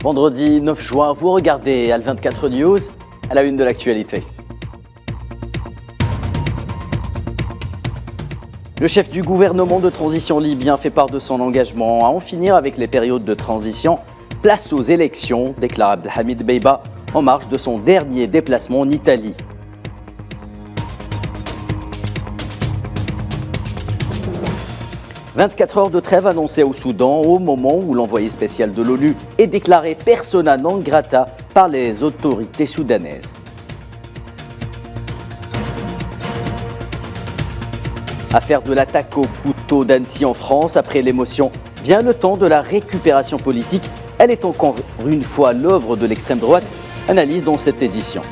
Vendredi 9 juin, vous regardez Al24 News à la une de l'actualité. Le chef du gouvernement de transition libyen fait part de son engagement à en finir avec les périodes de transition. Place aux élections, déclare Abdelhamid Beiba en marge de son dernier déplacement en Italie. « 24 heures de trêve annoncées au Soudan au moment où l'envoyé spécial de l'ONU est déclaré persona non grata par les autorités soudanaises. Affaire de l'attaque au couteau d'Annecy en France, après l'émotion, vient le temps de la récupération politique. Elle est encore une fois l'œuvre de l'extrême droite. Analyse dans cette édition.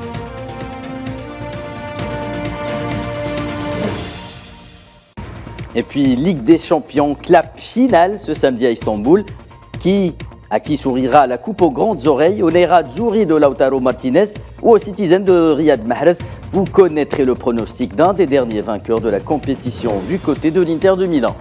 Et puis, Ligue des Champions, clap finale ce samedi à Istanbul. À qui sourira la coupe aux grandes oreilles, au Nerazzurri de Lautaro Martinez ou aux Citizens de Riyad Mahrez. Vous connaîtrez le pronostic d'un des derniers vainqueurs de la compétition du côté de l'Inter de Milan.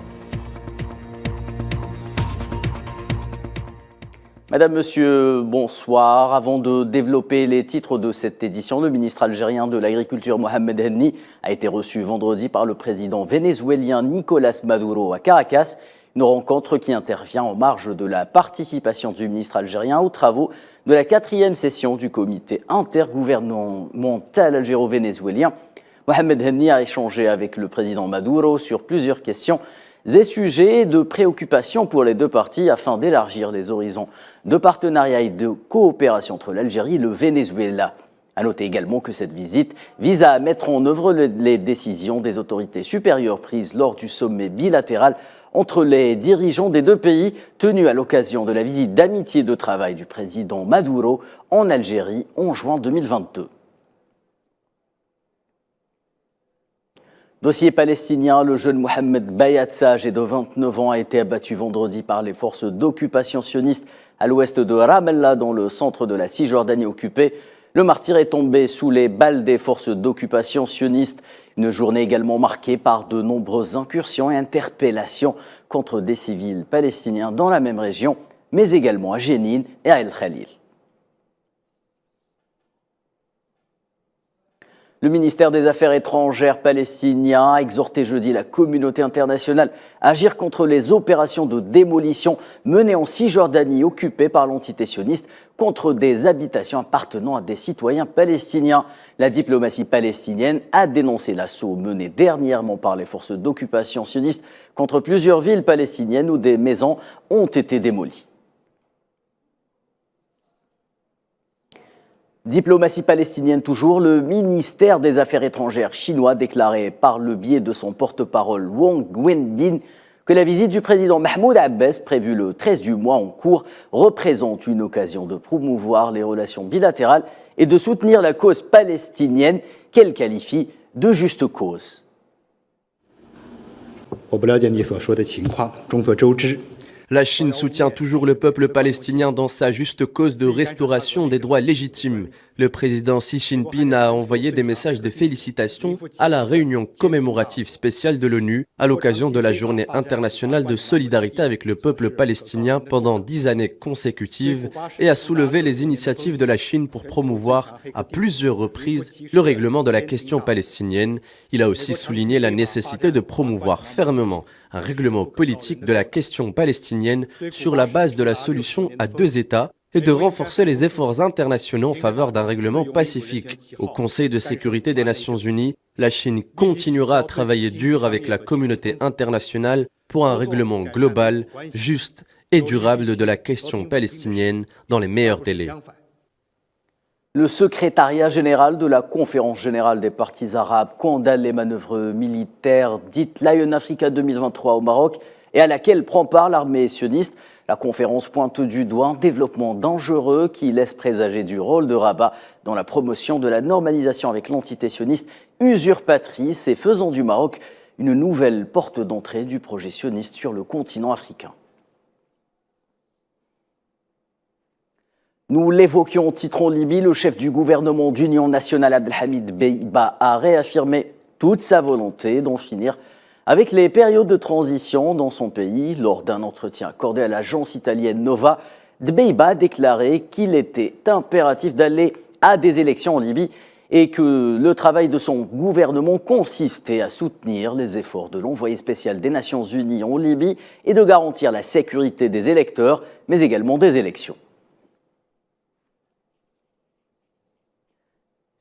Madame, Monsieur, bonsoir. Avant de développer les titres de cette édition, le ministre algérien de l'Agriculture Mohamed Henni a été reçu vendredi par le président vénézuélien Nicolás Maduro à Caracas. Une rencontre qui intervient en marge de la participation du ministre algérien aux travaux de la 4e session du comité intergouvernemental algéro-vénézuélien. Mohamed Henni a échangé avec le président Maduro sur plusieurs questions et sujets de préoccupation pour les deux parties afin d'élargir les horizons de partenariat et de coopération entre l'Algérie et le Venezuela. A noter également que cette visite vise à mettre en œuvre les décisions des autorités supérieures prises lors du sommet bilatéral entre les dirigeants des deux pays, tenu à l'occasion de la visite d'amitié et de travail du président Maduro en Algérie en juin 2022. Dossier palestinien, le jeune Mohamed Bayatsa, âgé de 29 ans, a été abattu vendredi par les forces d'occupation sionistes à l'ouest de Ramallah, dans le centre de la Cisjordanie occupée. Le martyr est tombé sous les balles des forces d'occupation sionistes. Une journée également marquée par de nombreuses incursions et interpellations contre des civils palestiniens dans la même région, mais également à Jénine et à El Khalil. Le ministère des Affaires étrangères palestinien a exhorté jeudi la communauté internationale à agir contre les opérations de démolition menées en Cisjordanie occupée par l'entité sioniste contre des habitations appartenant à des citoyens palestiniens. La diplomatie palestinienne a dénoncé l'assaut mené dernièrement par les forces d'occupation sionistes contre plusieurs villes palestiniennes où des maisons ont été démolies. Diplomatie palestinienne toujours, le ministère des Affaires étrangères chinois déclarait par le biais de son porte-parole Wang Wenbin que la visite du président Mahmoud Abbas, prévue le 13 du mois en cours, représente une occasion de promouvoir les relations bilatérales et de soutenir la cause palestinienne qu'elle qualifie de juste cause. La Chine soutient toujours le peuple palestinien dans sa juste cause de restauration des droits légitimes. Le président Xi Jinping a envoyé des messages de félicitations à la réunion commémorative spéciale de l'ONU à l'occasion de la Journée internationale de solidarité avec le peuple palestinien pendant 10 années consécutives et a soulevé les initiatives de la Chine pour promouvoir à plusieurs reprises le règlement de la question palestinienne. Il a aussi souligné la nécessité de promouvoir fermement un règlement politique de la question palestinienne sur la base de la solution à deux États et de renforcer les efforts internationaux en faveur d'un règlement pacifique. Au Conseil de sécurité des Nations Unies, la Chine continuera à travailler dur avec la communauté internationale pour un règlement global, juste et durable de la question palestinienne dans les meilleurs délais. Le secrétariat général de la Conférence générale des partis arabes condamne les manœuvres militaires dites Lion Africa 2023 au Maroc et à laquelle prend part l'armée sioniste. La conférence pointe du doigt un développement dangereux qui laisse présager du rôle de Rabat dans la promotion de la normalisation avec l'entité sioniste usurpatrice et faisant du Maroc une nouvelle porte d'entrée du projet sioniste sur le continent africain. Nous l'évoquions au titre en Libye, le chef du gouvernement d'Union nationale Abdelhamid Beiba a réaffirmé toute sa volonté d'en finir avec les périodes de transition dans son pays. Lors d'un entretien accordé à l'agence italienne Nova, Dbeibeh a déclaré qu'il était impératif d'aller à des élections en Libye et que le travail de son gouvernement consistait à soutenir les efforts de l'envoyé spécial des Nations Unies en Libye et de garantir la sécurité des électeurs, mais également des élections.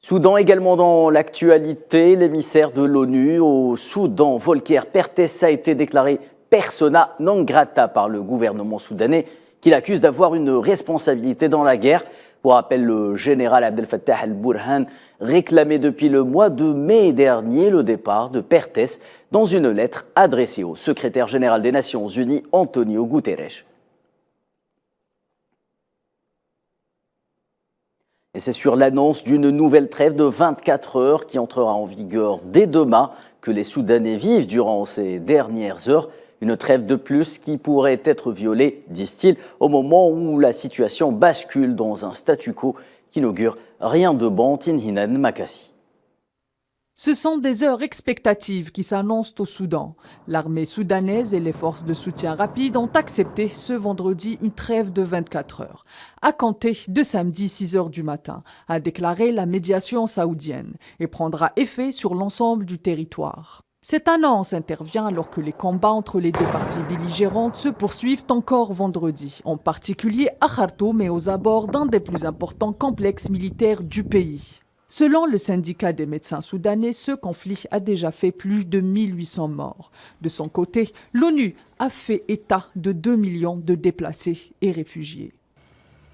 Soudan également dans l'actualité, l'émissaire de l'ONU au Soudan, Volker Perthes, a été déclaré persona non grata par le gouvernement soudanais, qu'il accuse d'avoir une responsabilité dans la guerre. Pour rappel, le général Abdel Fattah al-Burhan réclamait depuis le mois de mai dernier le départ de Perthes dans une lettre adressée au secrétaire général des Nations Unies, Antonio Guterres. Et c'est sur l'annonce d'une nouvelle trêve de 24 heures qui entrera en vigueur dès demain que les Soudanais vivent durant ces dernières heures. Une trêve de plus qui pourrait être violée, disent-ils, au moment où la situation bascule dans un statu quo qui n'augure rien de bon. Tinhinan Makassi. Ce sont des heures expectatives qui s'annoncent au Soudan. L'armée soudanaise et les forces de soutien rapide ont accepté ce vendredi une trêve de 24 heures, à compter de samedi 6 heures du matin, a déclaré la médiation saoudienne, et prendra effet sur l'ensemble du territoire. Cette annonce intervient alors que les combats entre les deux parties belligérantes se poursuivent encore vendredi, en particulier à Khartoum et aux abords d'un des plus importants complexes militaires du pays. Selon le syndicat des médecins soudanais, ce conflit a déjà fait plus de 1800 morts. De son côté, l'ONU a fait état de 2 millions de déplacés et réfugiés.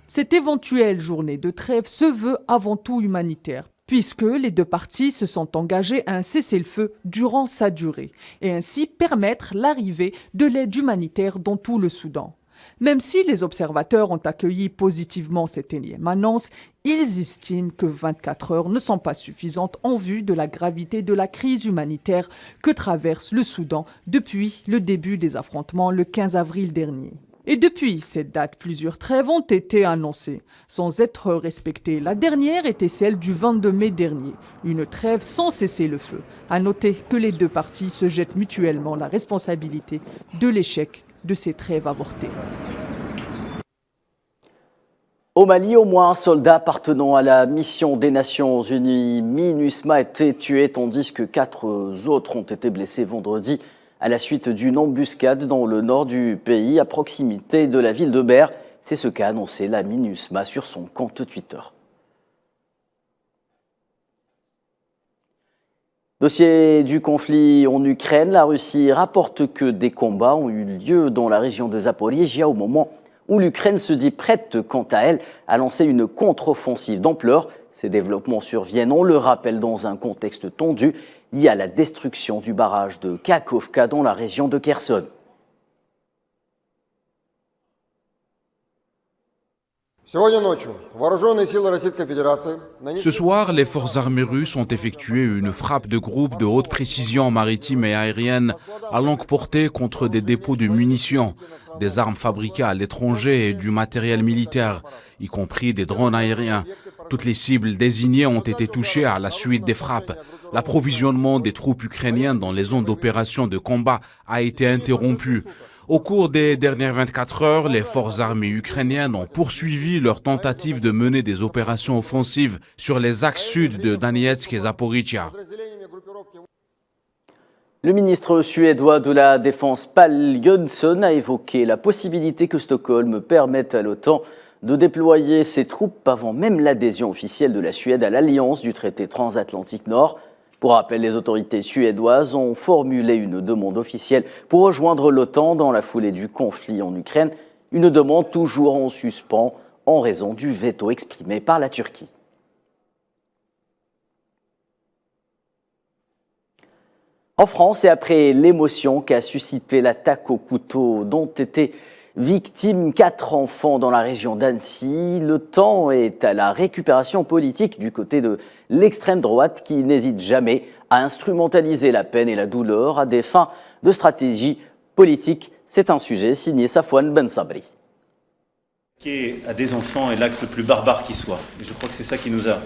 Cette éventuelle journée de trêve se veut avant tout humanitaire, puisque les deux parties se sont engagées à un cessez-le-feu durant sa durée, et ainsi permettre l'arrivée de l'aide humanitaire dans tout le Soudan. Même si les observateurs ont accueilli positivement cette énième annonce, ils estiment que 24 heures ne sont pas suffisantes en vue de la gravité de la crise humanitaire que traverse le Soudan depuis le début des affrontements le 15 avril dernier. Et depuis cette date, plusieurs trêves ont été annoncées, sans être respectées. La dernière était celle du 22 mai dernier, une trêve sans cessez-le-feu. À noter que les deux parties se jettent mutuellement la responsabilité de l'échec de ces trêves avortées. Au Mali, au moins un soldat appartenant à la mission des Nations Unies MINUSMA a été tué, tandis que 4 autres ont été blessés vendredi à la suite d'une embuscade dans le nord du pays, à proximité de la ville de Ber. C'est ce qu'a annoncé la MINUSMA sur son compte Twitter. Dossier du conflit en Ukraine, la Russie rapporte que des combats ont eu lieu dans la région de Zaporijia au moment où l'Ukraine se dit prête, quant à elle, à lancer une contre-offensive d'ampleur. Ces développements surviennent, on le rappelle, dans un contexte tendu lié à la destruction du barrage de Kakhovka dans la région de Kherson. Ce soir, les forces armées russes ont effectué une frappe de groupe de haute précision maritime et aérienne à longue portée contre des dépôts de munitions, des armes fabriquées à l'étranger et du matériel militaire, y compris des drones aériens. Toutes les cibles désignées ont été touchées à la suite des frappes. L'approvisionnement des troupes ukrainiennes dans les zones d'opération de combat a été interrompu. Au cours des dernières 24 heures, les forces armées ukrainiennes ont poursuivi leur tentative de mener des opérations offensives sur les axes sud de Donetsk et Zaporijia. Le ministre suédois de la Défense Pål Jonson a évoqué la possibilité que Stockholm permette à l'OTAN de déployer ses troupes avant même l'adhésion officielle de la Suède à l'alliance du traité transatlantique Nord. Pour rappel, les autorités suédoises ont formulé une demande officielle pour rejoindre l'OTAN dans la foulée du conflit en Ukraine, une demande toujours en suspens en raison du veto exprimé par la Turquie. En France, et après l'émotion qu'a suscité l'attaque au couteau dont étaient victimes 4 enfants dans la région d'Annecy, le temps est à la récupération politique du côté de l'extrême droite qui n'hésite jamais à instrumentaliser la peine et la douleur à des fins de stratégie politique. C'est un sujet signé Safwan Ben Sabri. À des enfants est l'acte le plus barbare qui soit. Et je crois que c'est ça qui nous a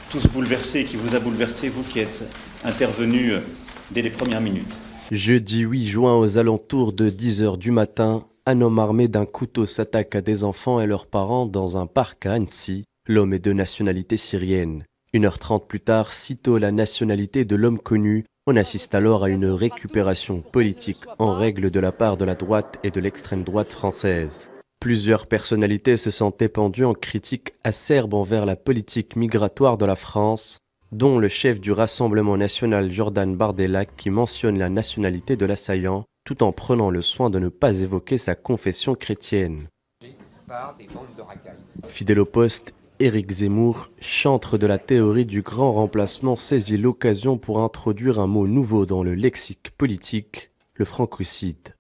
tous bouleversés, qui vous a bouleversé, vous qui êtes intervenus dès les premières minutes. Jeudi 8 juin aux alentours de 10 h du matin, un homme armé d'un couteau s'attaque à des enfants et leurs parents dans un parc à Annecy. L'homme est de nationalité syrienne. 1h30 plus tard, sitôt la nationalité de l'homme connu, on assiste alors à une récupération politique en règle de la part de la droite et de l'extrême droite française. Plusieurs personnalités se sont épandues en critiques acerbes envers la politique migratoire de la France, dont le chef du Rassemblement national Jordan Bardella qui mentionne la nationalité de l'assaillant, tout en prenant le soin de ne pas évoquer sa confession chrétienne. Fidèle au poste, Éric Zemmour, chantre de la théorie du grand remplacement, saisit l'occasion pour introduire un mot nouveau dans le lexique politique, le francocide.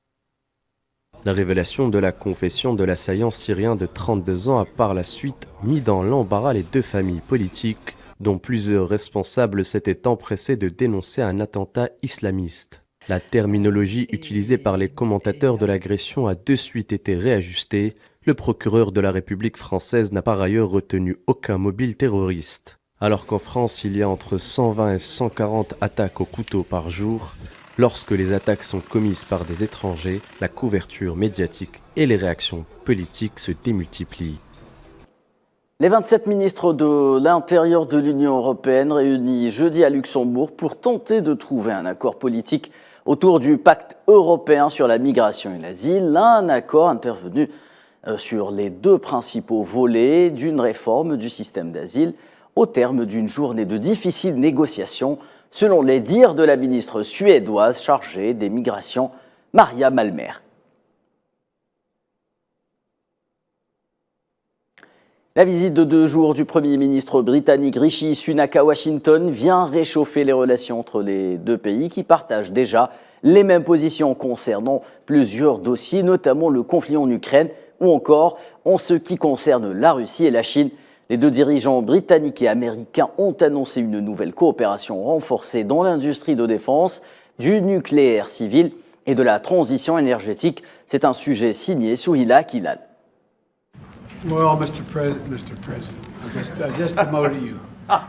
La révélation de la confession de l'assaillant syrien de 32 ans a par la suite mis dans l'embarras les deux familles politiques, dont plusieurs responsables s'étaient empressés de dénoncer un attentat islamiste. La terminologie utilisée par les commentateurs de l'agression a de suite été réajustée. Le procureur de la République française n'a par ailleurs retenu aucun mobile terroriste. Alors qu'en France, il y a entre 120 et 140 attaques au couteau par jour, lorsque les attaques sont commises par des étrangers, la couverture médiatique et les réactions politiques se démultiplient. Les 27 ministres de l'Intérieur de l'Union européenne réunis jeudi à Luxembourg pour tenter de trouver un accord politique autour du pacte européen sur la migration et l'asile, un accord intervenu sur les deux principaux volets d'une réforme du système d'asile au terme d'une journée de difficiles négociations, selon les dires de la ministre suédoise chargée des migrations, Maria Malmer. La visite de 2 jours du Premier ministre britannique Rishi Sunak à Washington vient réchauffer les relations entre les deux pays qui partagent déjà les mêmes positions concernant plusieurs dossiers, notamment le conflit en Ukraine ou encore en ce qui concerne la Russie et la Chine. Les deux dirigeants britanniques et américains ont annoncé une nouvelle coopération renforcée dans l'industrie de défense, du nucléaire civil et de la transition énergétique. C'est un sujet signé Souhila Kilal.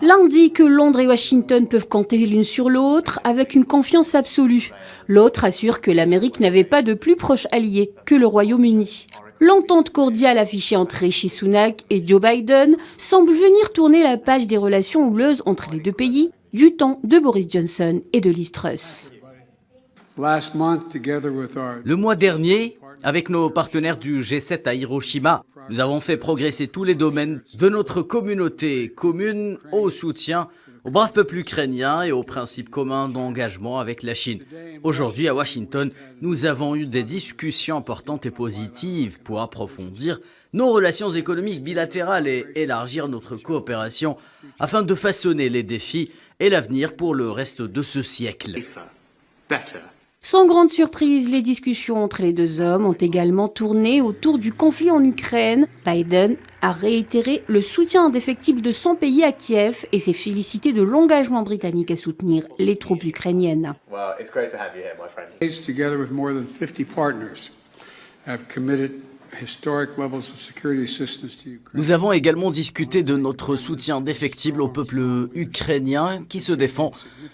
L'un dit que Londres et Washington peuvent compter l'une sur l'autre avec une confiance absolue. L'autre assure que l'Amérique n'avait pas de plus proche allié que le Royaume-Uni. L'entente cordiale affichée entre Rishi Sunak et Joe Biden semble venir tourner la page des relations houleuses entre les deux pays du temps de Boris Johnson et de Liz Truss. Le mois dernier, avec nos partenaires du G7 à Hiroshima, nous avons fait progresser tous les domaines de notre communauté commune au soutien au brave peuple ukrainien et aux principes communs d'engagement avec la Chine. Aujourd'hui, à Washington, nous avons eu des discussions importantes et positives pour approfondir nos relations économiques bilatérales et élargir notre coopération afin de façonner les défis et l'avenir pour le reste de ce siècle. Sans grande surprise, les discussions entre les deux hommes ont également tourné autour du conflit en Ukraine. Biden a réitéré le soutien indéfectible de son pays à Kiev et s'est félicité de l'engagement britannique à soutenir les troupes ukrainiennes. Nous avons également discuté de notre soutien indéfectible au peuple ukrainien qui se défend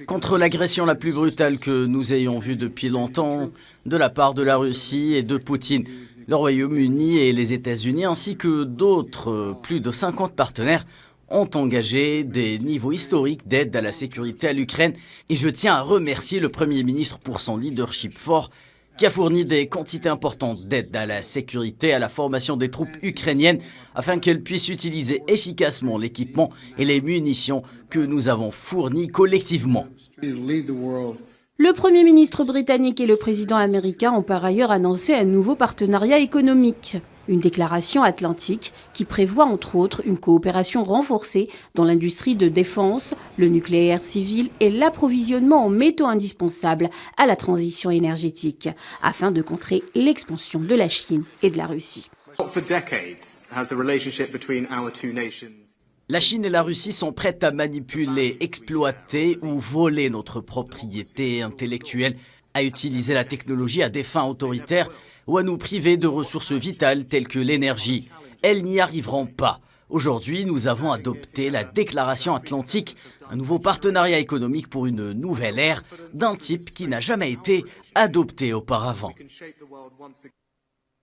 contre l'agression la plus brutale que nous ayons vue depuis longtemps de la part de la Russie et de Poutine. Le Royaume-Uni et les États-Unis ainsi que d'autres, plus de 50 partenaires, ont engagé des niveaux historiques d'aide à la sécurité à l'Ukraine. Et je tiens à remercier le Premier ministre pour son leadership fort qui a fourni des quantités importantes d'aide à la sécurité et à la formation des troupes ukrainiennes afin qu'elles puissent utiliser efficacement l'équipement et les munitions que nous avons fournis collectivement. Le Premier ministre britannique et le président américain ont par ailleurs annoncé un nouveau partenariat économique. Une déclaration atlantique qui prévoit entre autres une coopération renforcée dans l'industrie de défense, le nucléaire civil et l'approvisionnement en métaux indispensables à la transition énergétique, afin de contrer l'expansion de la Chine et de la Russie. La Chine et la Russie sont prêtes à manipuler, exploiter ou voler notre propriété intellectuelle, à utiliser la technologie à des fins autoritaires ou à nous priver de ressources vitales telles que l'énergie. Elles n'y arriveront pas. Aujourd'hui, nous avons adopté la Déclaration Atlantique, un nouveau partenariat économique pour une nouvelle ère d'un type qui n'a jamais été adopté auparavant.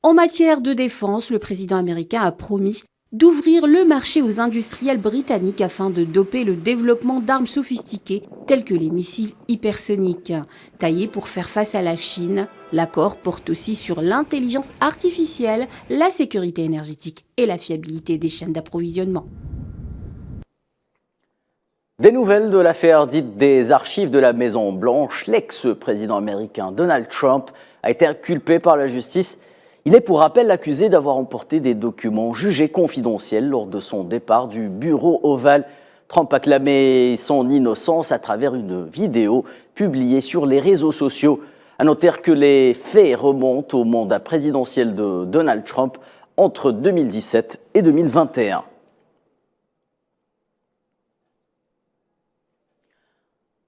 En matière de défense, le président américain a promis d'ouvrir le marché aux industriels britanniques afin de doper le développement d'armes sophistiquées telles que les missiles hypersoniques. Taillés pour faire face à la Chine, l'accord porte aussi sur l'intelligence artificielle, la sécurité énergétique et la fiabilité des chaînes d'approvisionnement. Des nouvelles de l'affaire dite des archives de la Maison-Blanche. L'ex-président américain Donald Trump a été inculpé par la justice. Il est pour rappel accusé d'avoir emporté des documents jugés confidentiels lors de son départ du bureau ovale. Trump a clamé son innocence à travers une vidéo publiée sur les réseaux sociaux. À noter que les faits remontent au mandat présidentiel de Donald Trump entre 2017 et 2021.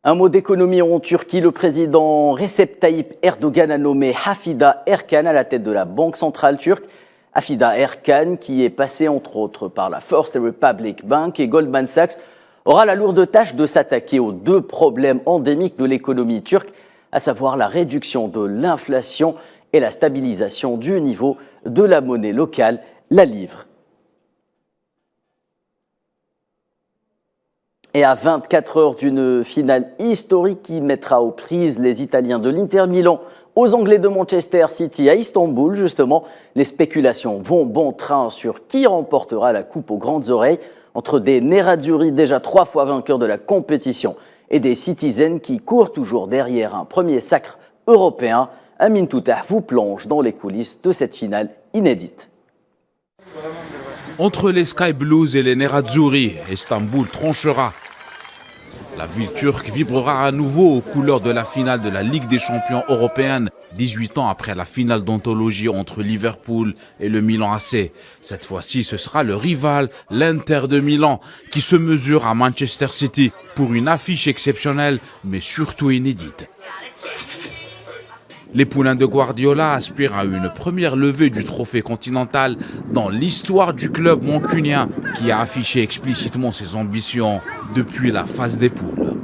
Un mot d'économie en Turquie, le président Recep Tayyip Erdogan a nommé Hafida Erkan à la tête de la Banque centrale turque. Hafida Erkan, qui est passé entre autres par la First Republic Bank et Goldman Sachs, aura la lourde tâche de s'attaquer aux deux problèmes endémiques de l'économie turque, à savoir la réduction de l'inflation et la stabilisation du niveau de la monnaie locale, la livre. Et à 24 heures d'une finale historique qui mettra aux prises les Italiens de l'Inter Milan aux Anglais de Manchester City à Istanbul, justement, les spéculations vont bon train sur qui remportera la coupe aux grandes oreilles entre des Nerazzurri déjà 3 fois vainqueurs de la compétition et des Citizens qui courent toujours derrière un premier sacre européen. Amin Toutah vous plonge dans les coulisses de cette finale inédite. Entre les Sky Blues et les Nerazzurri, Istanbul tranchera. La ville turque vibrera à nouveau aux couleurs de la finale de la Ligue des champions européenne, 18 ans après la finale d'anthologie entre Liverpool et le Milan AC. Cette fois-ci, ce sera le rival, l'Inter de Milan, qui se mesure à Manchester City pour une affiche exceptionnelle, mais surtout inédite. Les poulains de Guardiola aspirent à une première levée du trophée continental dans l'histoire du club mancunien qui a affiché explicitement ses ambitions depuis la phase des poules.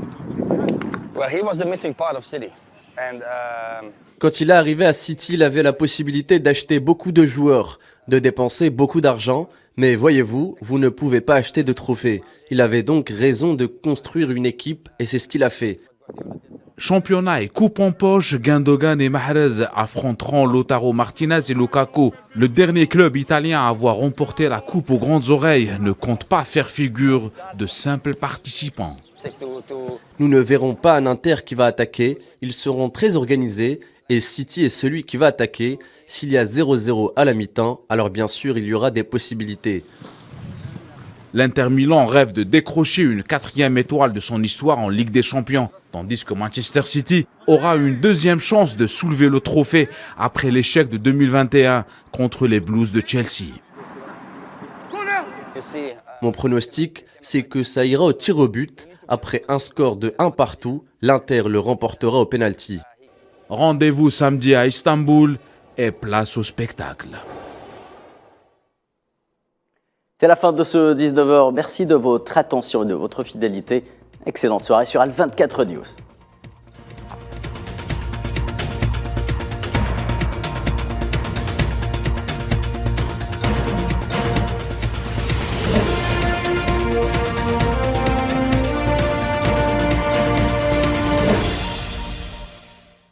Quand il est arrivé à City, il avait la possibilité d'acheter beaucoup de joueurs, de dépenser beaucoup d'argent, mais voyez-vous, vous ne pouvez pas acheter de trophées. Il avait donc raison de construire une équipe et c'est ce qu'il a fait. Championnat et coupe en poche, Gundogan et Mahrez affronteront Lautaro Martinez et Lukaku. Le dernier club italien à avoir remporté la coupe aux grandes oreilles ne compte pas faire figure de simples participants. Nous ne verrons pas un Inter qui va attaquer, ils seront très organisés et City est celui qui va attaquer. S'il y a 0-0 à la mi-temps, alors bien sûr il y aura des possibilités. L'Inter Milan rêve de décrocher une 4e étoile de son histoire en Ligue des Champions, tandis que Manchester City aura une deuxième chance de soulever le trophée après l'échec de 2021 contre les Blues de Chelsea. Mon pronostic, c'est que ça ira au tir au but. Après un score de 1 partout, l'Inter le remportera au pénalty. Rendez-vous samedi à Istanbul et place au spectacle. C'est la fin de ce 19h. Merci de votre attention et de votre fidélité. Excellente soirée sur Al 24 News.